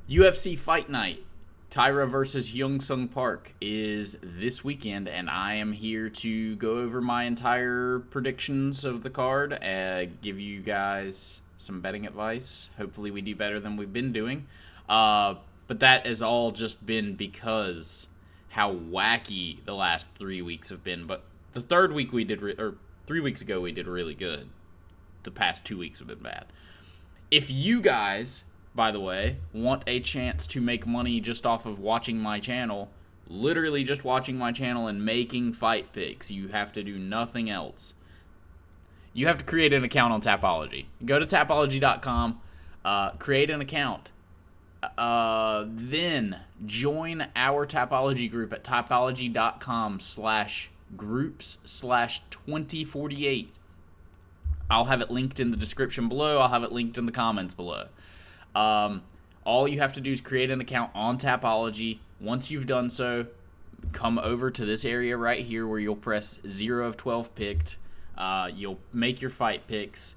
UFC Fight Night Taira versus Young Sung Park is this weekend, and I am here to go over my entire predictions of the card, give you guys some betting advice. Hopefully, we do better than we've been doing. But that has all just been because how wacky the last 3 weeks have been. But the third week or 3 weeks ago, we did really good. The past 2 weeks have been bad. If you guys, by the way, want a chance to make money just off of watching my channel, literally just watching my channel and making fight picks, you have to do nothing else. You have to create an account on Tapology. Go to Tapology.com, create an account. Then join our Tapology group at Tapology.com/groups/2048. I'll have it linked in the description below. I'll have it linked in the comments below. All you have to do is create an account on Tapology. Once you've done so, come over to this area right here where you'll press 0 of 12 picked. You'll make your fight picks.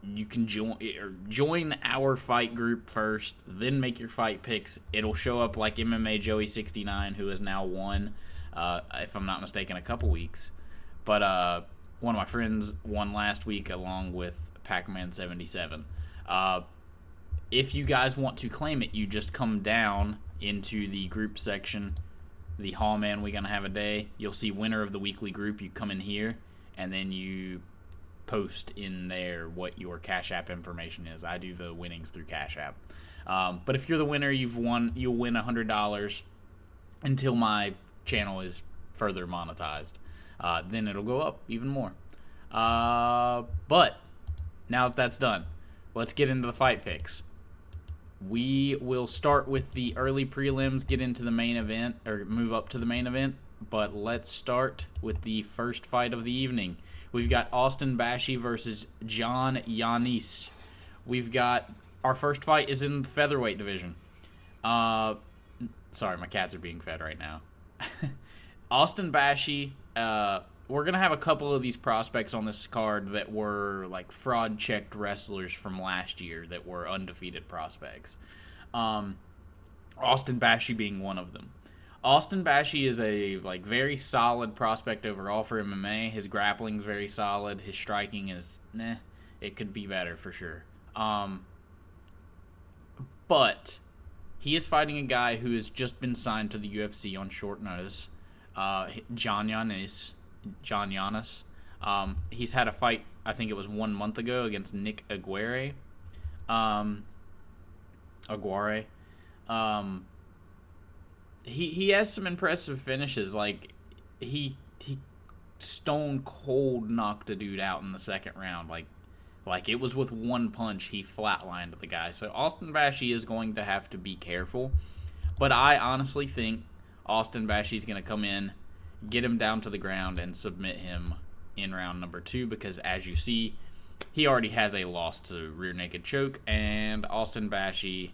You can join our fight group first, then make your fight picks. It'll show up like MMA Joey 69, who has now won, if I'm not mistaken, a couple weeks. But one of my friends won last week along with Pac-Man 77. If you guys want to claim it, you just come down into the group section, the Hall Man We Gonna Have a Day. You'll see winner of the weekly group. You come in here, and then you post in there what your CashApp information is. I do the winnings through CashApp. But if you're the winner, you'll win $100 until my channel is further monetized. Then it'll go up even more. But now that that's done, let's get into the fight picks. We will start with the early prelims, get into the main event, or move up to the main event. But let's start with the first fight of the evening. We've got Austin Bashi versus John Yanis. We've got our first fight is in the featherweight division. Sorry, my cats are being fed right now. Austin Bashi, we're going to have a couple of these prospects on this card that were like fraud-checked wrestlers from last year that were undefeated prospects. Austin Bashi being one of them. Austin Bashi is a very solid prospect overall for MMA. His grappling's very solid. His striking is, it could be better for sure. But he is fighting a guy who has just been signed to the UFC on short notice. John Yanis. He's had a fight, I think it was 1 month ago, against Nick Aguirre. He has some impressive finishes. Like, he stone cold knocked a dude out in the second round. Like it was with one punch he flatlined the guy. So Austin Bashi is going to have to be careful. But I honestly think Austin Bashi is going to come in, get him down to the ground, and submit him in round number 2 because, as you see, he already has a loss to rear naked choke, and Austin Bashi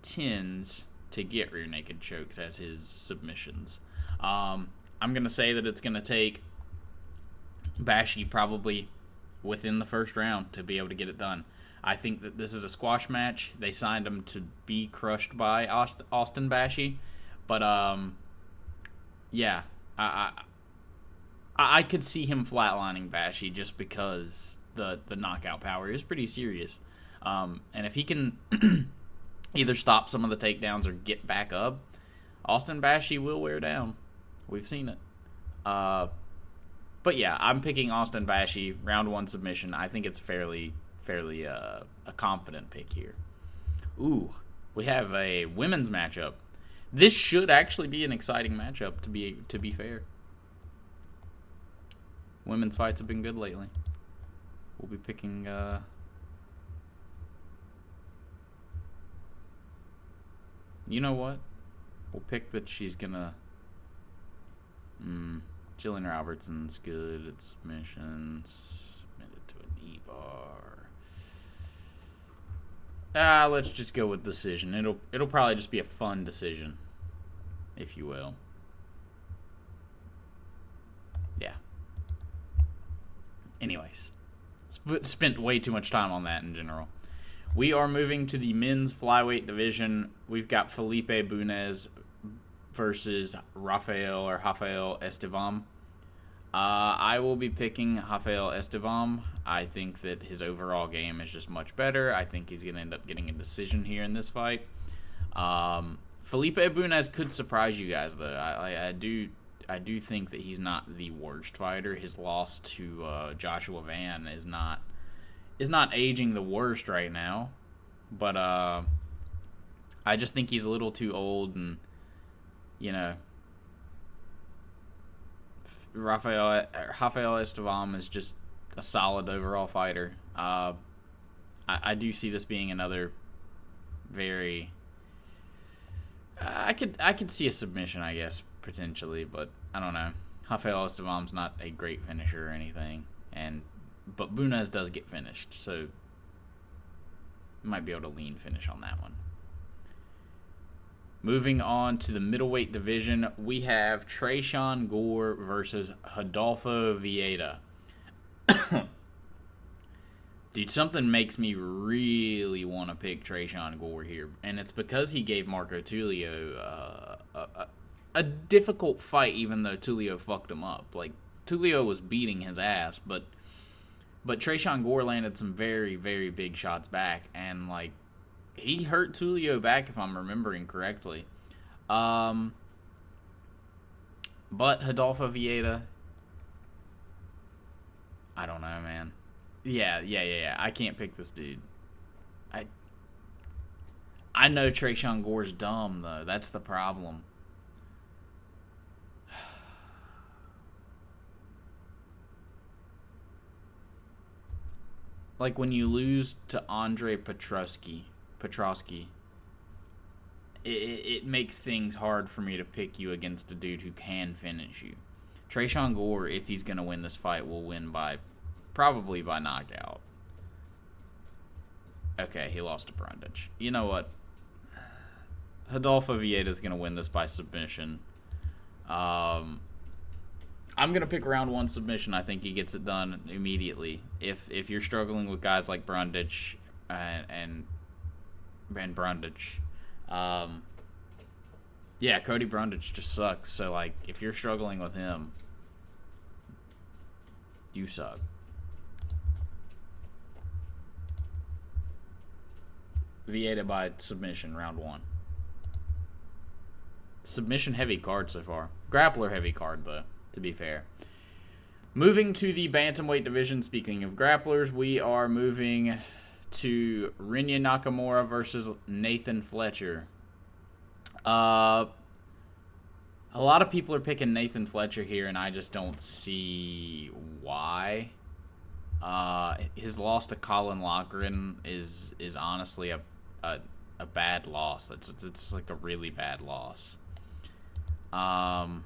tends to get rear naked chokes as his submissions. I'm going to say that it's going to take Bashi probably within the first round to be able to get it done. I think that this is a squash match. They signed him to be crushed by Austin Bashi, but yeah, I could see him flatlining Bashi just because the knockout power is pretty serious. And if he can either stop some of the takedowns or get back up, Austin Bashi will wear down. We've seen it. But yeah, I'm picking Austin Bashi, round 1 submission. I think it's fairly a confident pick here. Ooh, we have a women's matchup. This should actually be an exciting matchup, to be fair. Women's fights have been good lately. We'll be picking you know what? We'll pick that she's gonna Jillian Robertson's good at submissions. Submitted to a knee bar. Let's just go with decision. It'll probably just be a fun decision, if you will. Yeah. Anyways, spent way too much time on that in general. We are moving to the men's flyweight division. We've got Felipe Bunez versus Rafael Estevam. I will be picking Rafael Estevam. I think that his overall game is just much better. I think he's going to end up getting a decision here in this fight. Felipe Bunez could surprise you guys, though. I do think that he's not the worst fighter. His loss to Joshua Van is not aging the worst right now, but I just think he's a little too old, and Rafael Estevam is just a solid overall fighter. I do see this being another very. I could see a submission, I guess, potentially, but I don't know. Rafael Estevam's not a great finisher or anything, but Bunez does get finished, so might be able to lean finish on that one. Moving on to the middleweight division, we have Tresean Gore versus Rodolfo Vieira. Dude, something makes me really want to pick Tresean Gore here, and it's because he gave Marco Tulio a difficult fight, even though Tulio fucked him up. Like, Tulio was beating his ass, but Tresean Gore landed some very, very big shots back, and, like, he hurt Tulio back, if I'm remembering correctly. But Rodolfo Vieira, I don't know, man. Yeah. I can't pick this dude. I know Tresean Gore's dumb, though. That's the problem. Like, when you lose to Andre Petrosky, it makes things hard for me to pick you against a dude who can finish you. Tresean Gore, if he's going to win this fight, will win probably by knockout. Okay, he lost to Brundage. You know what? Rodolfo Vieira is going to win this by submission. I'm going to pick round one submission. I think he gets it done immediately. If you're struggling with guys like Brundage and Brundage, Cody Brundage just sucks. So, like, if you're struggling with him, you suck. Vieira by submission, round one. Submission heavy card so far. Grappler heavy card, though, to be fair. Moving to the bantamweight division, speaking of grapplers, we are moving to Rinya Nakamura versus Nathan Fletcher. A lot of people are picking Nathan Fletcher here, and I just don't see why. His loss to Colin Loughran is honestly a bad loss. It's like a really bad loss. Rinya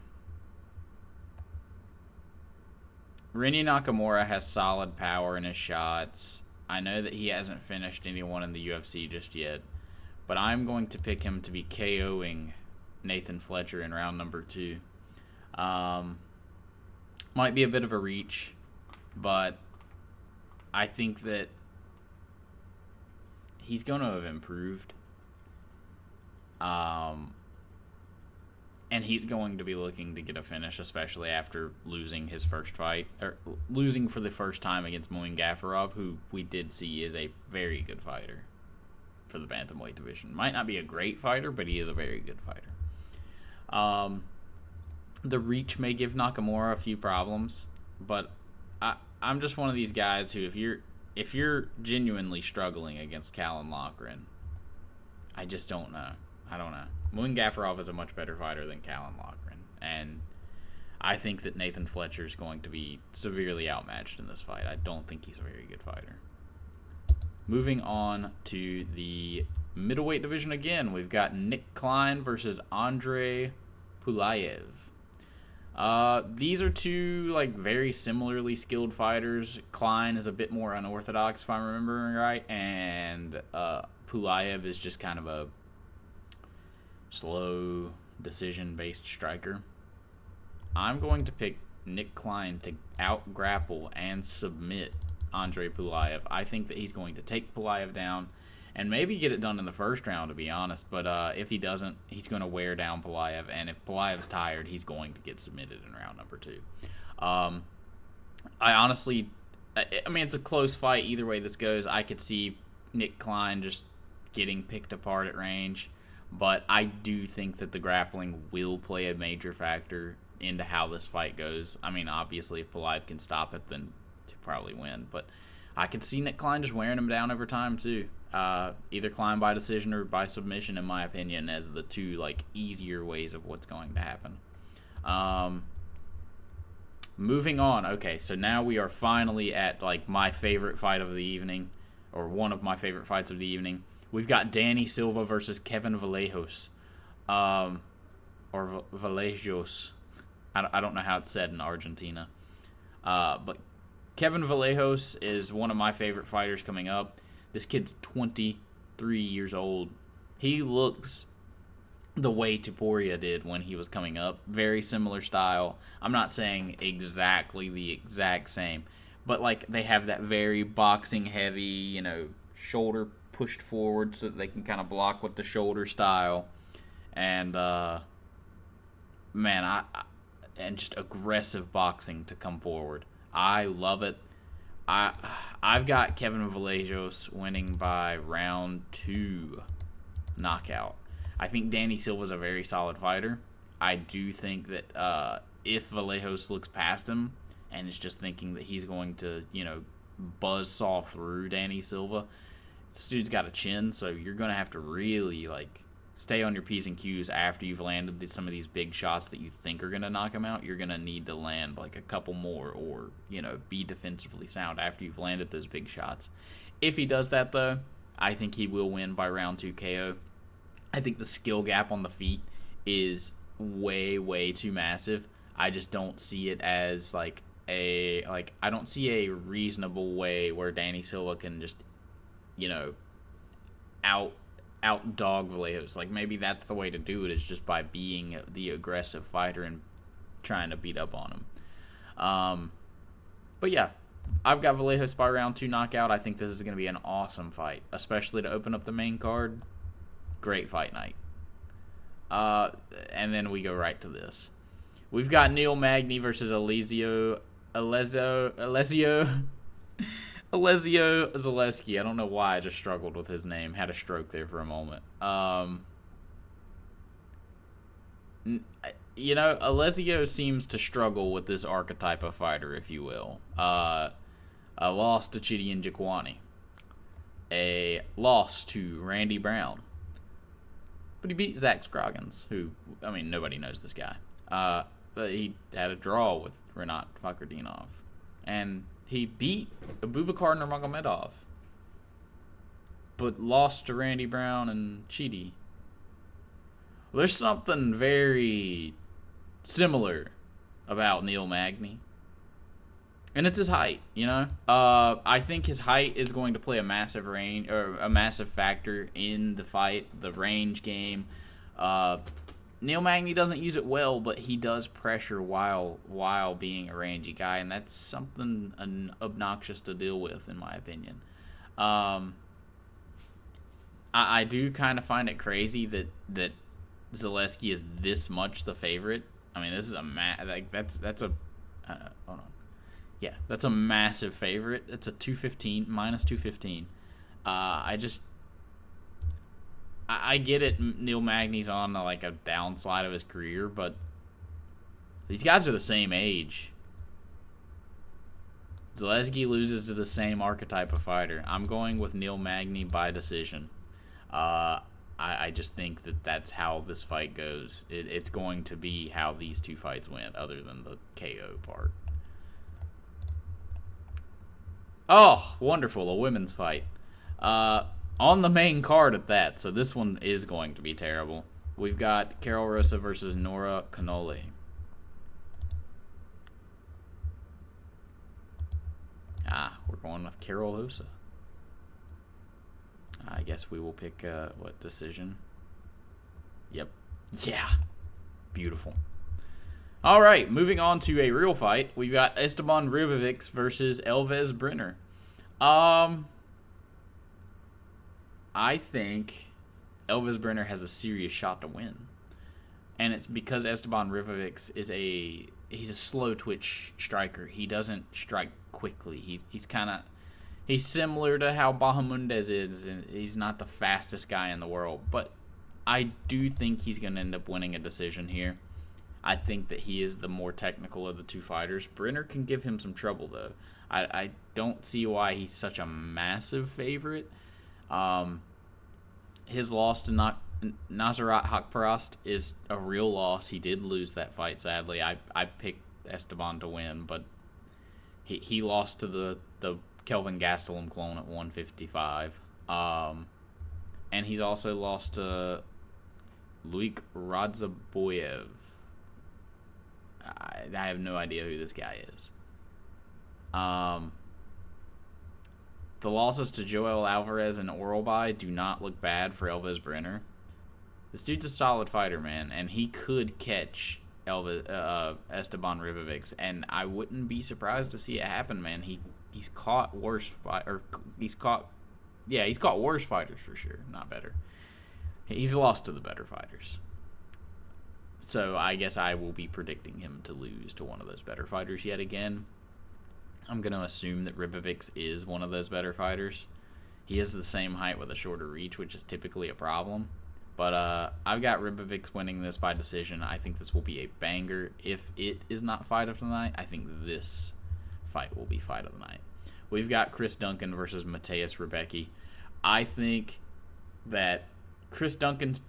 Nakamura has solid power in his shots. I know that he hasn't finished anyone in the UFC just yet, but I'm going to pick him to be KOing Nathan Fletcher in round number 2. Might be a bit of a reach, but I think that he's going to have improved. And he's going to be looking to get a finish, especially after losing his first fight, or losing for the first time against Muin Gafarov, who we did see is a very good fighter for the bantamweight division. Might not be a great fighter, but he is a very good fighter. The reach may give Nakamura a few problems, but I'm just one of these guys who, if you're genuinely struggling against Colin Loughran, I just don't know. I don't know. Muin Gafarov is a much better fighter than Colin Loughran, and I think that Nathan Fletcher is going to be severely outmatched in this fight. I don't think he's a very good fighter. Moving on to the middleweight division again, we've got Nick Klein versus Andre Pulayev. These are two very similarly skilled fighters. Klein is a bit more unorthodox, if I'm remembering right, and Pulayev is just kind of a slow, decision-based striker. I'm going to pick Nick Klein to out-grapple and submit Andre Pulayev. I think that he's going to take Pulayev down, and maybe get it done in the first round, to be honest. But if he doesn't, he's going to wear down Pelaev, and if Pelaev's tired, he's going to get submitted in round number 2. I honestly, I mean, it's a close fight either way this goes. I could see Nick Klein just getting picked apart at range, but I do think that the grappling will play a major factor into how this fight goes. I mean, obviously, if Pelaev can stop it, then he'll probably win, but I could see Nick Klein just wearing him down over time, too. Either Klein by decision or by submission, in my opinion, as the two, like, easier ways of what's going to happen. Moving on. Okay, so now we are finally at, like, my favorite fight of the evening, or one of my favorite fights of the evening. We've got Danny Silva versus Kevin Vallejos. Or Vallejos. I don't know how it's said in Argentina. But Kevin Vallejos is one of my favorite fighters coming up. This kid's 23 years old. He looks the way Topuria did when he was coming up. Very similar style. I'm not saying exactly the exact same, but like they have that very boxing heavy, you know, shoulder pushed forward so that they can kind of block with the shoulder style. And man, and just aggressive boxing to come forward. I love it. I've got Kevin Vallejos winning by round 2 knockout. I think Danny Silva's a very solid fighter. I do think that if Vallejos looks past him and is just thinking that he's going to, you know, buzzsaw through Danny Silva, this dude's got a chin, so you're going to have to really, like, stay on your P's and Q's after you've landed some of these big shots that you think are going to knock him out. You're going to need to land, like, a couple more or, you know, be defensively sound after you've landed those big shots. If he does that, though, I think he will win by round 2 KO. I think the skill gap on the feet is way, way too massive. I just don't see it as, I don't see a reasonable way where Danny Silva can just, you know, out dog Vallejos. Like, maybe that's the way to do it, is just by being the aggressive fighter and trying to beat up on him. But yeah, I've got Vallejos by round 2 knockout. I think this is going to be an awesome fight, especially to open up the main card. Great fight night. And then we go right to this. We've got Neil Magny versus Alessio Zaleski. I don't know why I just struggled with his name. Had a stroke there for a moment. You know, Alessio seems to struggle with this archetype of fighter, if you will. A loss to Chidian Jaquani. A loss to Randy Brown. But he beat Zach Scroggins, who, I mean, nobody knows this guy. But he had a draw with Renat Fakrdinov. And he beat Abubakar Nurmagomedov, but lost to Randy Brown and Chidi. Well, there's something very similar about Neil Magny. And it's his height, you know? I think his height is going to play a massive factor in the fight, the range game. Neil Magny doesn't use it well, but he does pressure while being a rangy guy, and that's something obnoxious to deal with, in my opinion. I do kind of find it crazy that Zaleski is this much the favorite. I mean, this is that's a hold on. Yeah, that's a massive favorite. It's a minus 215. I get it. Neil Magny's on like a downslide of his career, but these guys are the same age. Zaleski loses to the same archetype of fighter. I'm going with Neil Magny by decision. I just think that that's how this fight goes. It's going to be how these two fights went, other than the KO part. Oh, wonderful, a women's fight. On the main card at that, so this one is going to be terrible. We've got Carol Rosa versus Nora Canole. We're going with Carol Rosa. I guess we will pick, what, decision? Yep. Yeah. Beautiful. All right, moving on to a real fight. We've got Esteban Ribovics versus Elves Brenner. I think Elvis Brenner has a serious shot to win. And it's because Esteban Rivovics he's a slow twitch striker. He doesn't strike quickly. He's similar to how Bahamundez is, and he's not the fastest guy in the world. But I do think he's going to end up winning a decision here. I think that he is the more technical of the two fighters. Brenner can give him some trouble, though. I don't see why he's such a massive favorite. His loss to Nazarat Hakparast is a real loss. He did lose that fight, sadly. I picked Esteban to win, but he lost to the Kelvin Gastelum clone at 155. And he's also lost to Luik Radzaboyev. I have no idea who this guy is. The losses to Joel Alvarez and Oralby do not look bad for Elvis Brenner. This dude's a solid fighter, man, and he could catch Esteban Rivovics, and I wouldn't be surprised to see it happen, man. He's caught worse he's caught worse fighters for sure, not better. He's lost to the better fighters. So I guess I will be predicting him to lose to one of those better fighters yet again. I'm going to assume that Ribovics is one of those better fighters. He has the same height with a shorter reach, which is typically a problem. But I've got Ribovics winning this by decision. I think this will be a banger. If it is not fight of the night, I think this fight will be fight of the night. We've got Chris Duncan versus Mateus Rebecki. I think that Chris Duncan's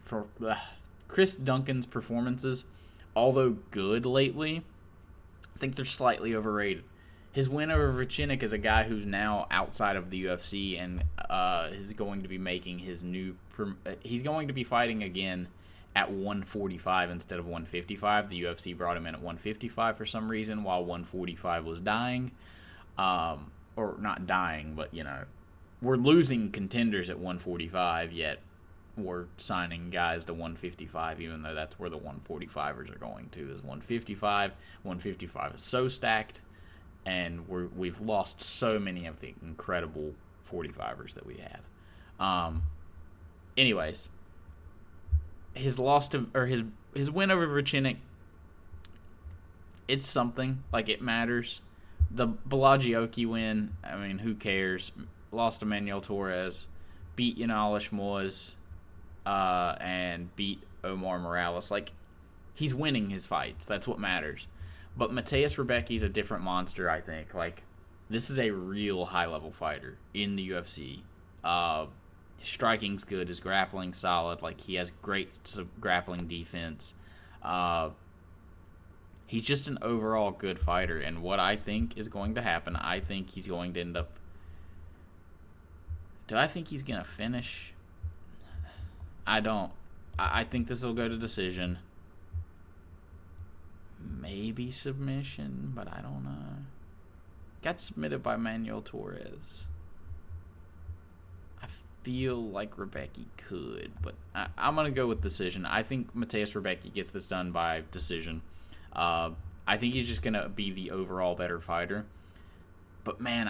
performances, although good lately, I think they're slightly overrated. His win over Vricinic is a guy who's now outside of the UFC and is going to be making his new... he's going to be fighting again at 145 instead of 155. The UFC brought him in at 155 for some reason while 145 was dying. Or not dying, but, you know, we're losing contenders at 145, yet we're signing guys to 155, even though that's where the 145ers are going to, is 155. 155 is so stacked, and we've lost so many of the incredible 45ers that we had. Anyways, his loss to, or his win over Vricinic, it's something, like it matters. The Belagioki win, I mean, who cares? Lost to Manuel Torres, beat Yanalish Moaz, and beat Omar Morales. Like, he's winning his fights. That's what matters. But Mateus Rebecki's a different monster, I think. Like, this is a real high-level fighter in the UFC. His striking's good. His grappling's solid. Like, he has great grappling defense. He's just an overall good fighter. And what I think is going to happen, I think he's going to end up... Do I think he's going to finish? I don't. I think this will go to decision. Maybe submission, but I don't know. Got submitted by Manuel Torres. I feel like Rebecki could, but I'm going to go with decision. I think Mateus Rebecki gets this done by decision. I think he's just going to be the overall better fighter. But, man,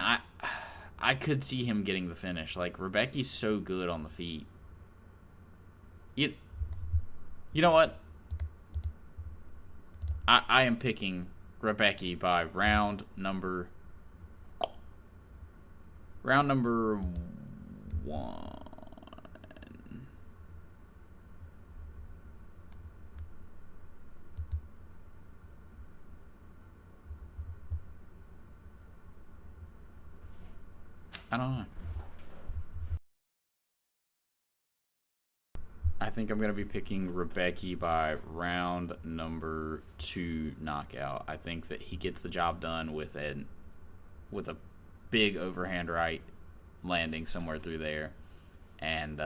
I could see him getting the finish. Like, Rebecki's so good on the feet. You know what? I am picking Rebecki by round number 1. I don't know. I think I'm going to be picking Rebecki by round number 2 knockout. I think that he gets the job done with a big overhand right landing somewhere through there. And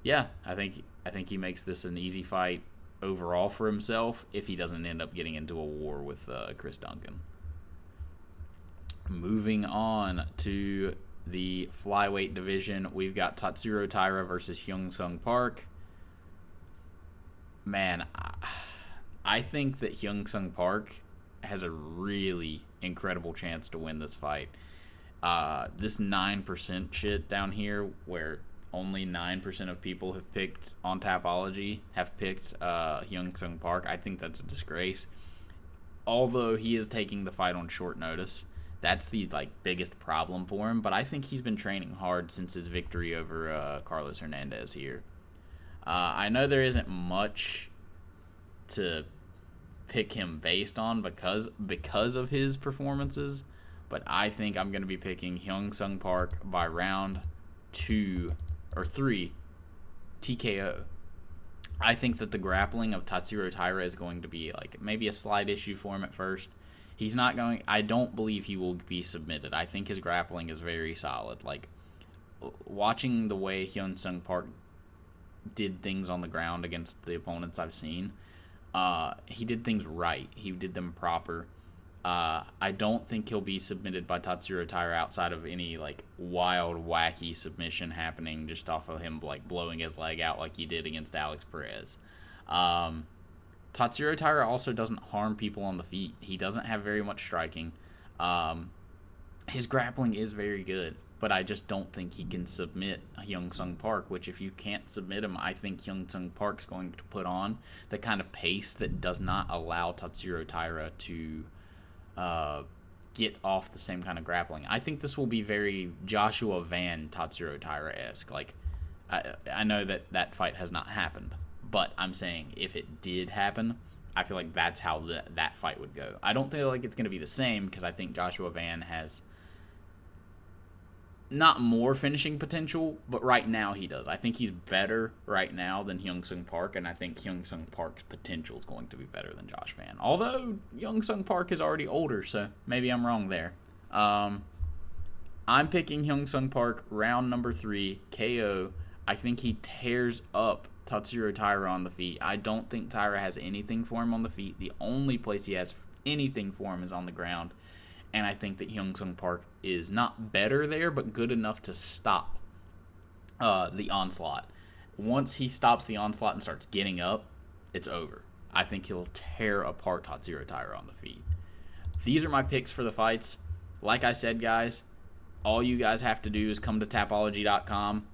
yeah, I think he makes this an easy fight overall for himself if he doesn't end up getting into a war with Chris Duncan. Moving on to the flyweight division, we've got Tatsuro Taira versus Hyung Sung Park. Man, I think that Hyung Sung Park has a really incredible chance to win this fight. This 9% shit down here, where only 9% of people have picked on Tapology have picked Hyung Sung Park. I think that's a disgrace. Although he is taking the fight on short notice, that's the biggest problem for him. But I think he's been training hard since his victory over Carlos Hernandez here. I know there isn't much to pick him based on because of his performances, but I think I'm going to be picking Hyung Sung Park by round 2 or 3 TKO. I think that the grappling of Tatsuro Taira is going to be maybe a slight issue for him at first. I don't believe he will be submitted. I think his grappling is very solid. Watching the way Hyun Sung Park did things on the ground against the opponents I've seen, he did things right. He did them proper. I don't think he'll be submitted by Tatsuro Taira outside of any wild, wacky submission happening just off of him blowing his leg out like he did against Alex Perez. Tatsuro Taira also doesn't harm people on the feet. He doesn't have very much striking. His grappling is very good, but I just don't think he can submit Hyung Sung Park, which if you can't submit him, I think Hyung Sung Park's going to put on the kind of pace that does not allow Tatsuro Taira to get off the same kind of grappling. I think this will be very Joshua Van Tatsuro Taira-esque. I know that fight has not happened, but I'm saying if it did happen, I feel like that's how that fight would go. I don't feel like it's going to be the same because I think Joshua Van has not more finishing potential, but right now he does. I think he's better right now than Hyung Sung Park, and I think Hyung Sung Park's potential is going to be better than Josh Van. Although Hyung Sung Park is already older, so maybe I'm wrong there. I'm picking Hyung Sung Park round number 3 KO. I think he tears up Tatsuro Taira on the feet. I don't think Taira has anything for him on the feet. The only place he has anything for him is on the ground. And I think that Hyung Sung Park is not better there, but good enough to stop the onslaught. Once he stops the onslaught and starts getting up, it's over. I think he'll tear apart Tatsuro Taira on the feet. These are my picks for the fights. Like I said, guys, all you guys have to do is come to Tapology.com,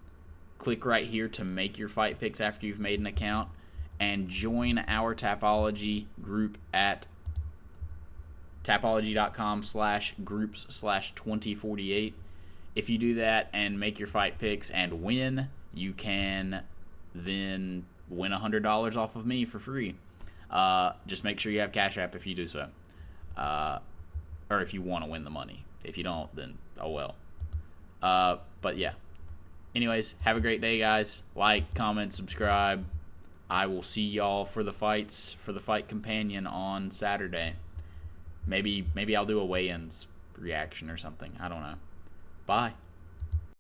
click right here to make your fight picks after you've made an account, and join our Tapology group at Tapology.com/groups/2048. If you do that and make your fight picks and win, you can then win $100 off of me for free. Just make sure you have CashApp if you do so. Or if you want to win the money. If you don't, then oh well. But yeah. Anyways, have a great day, guys. Like, comment, subscribe. I will see y'all for the fights, for the Fight Companion on Saturday. Maybe I'll do a weigh-ins reaction or something. I don't know. Bye.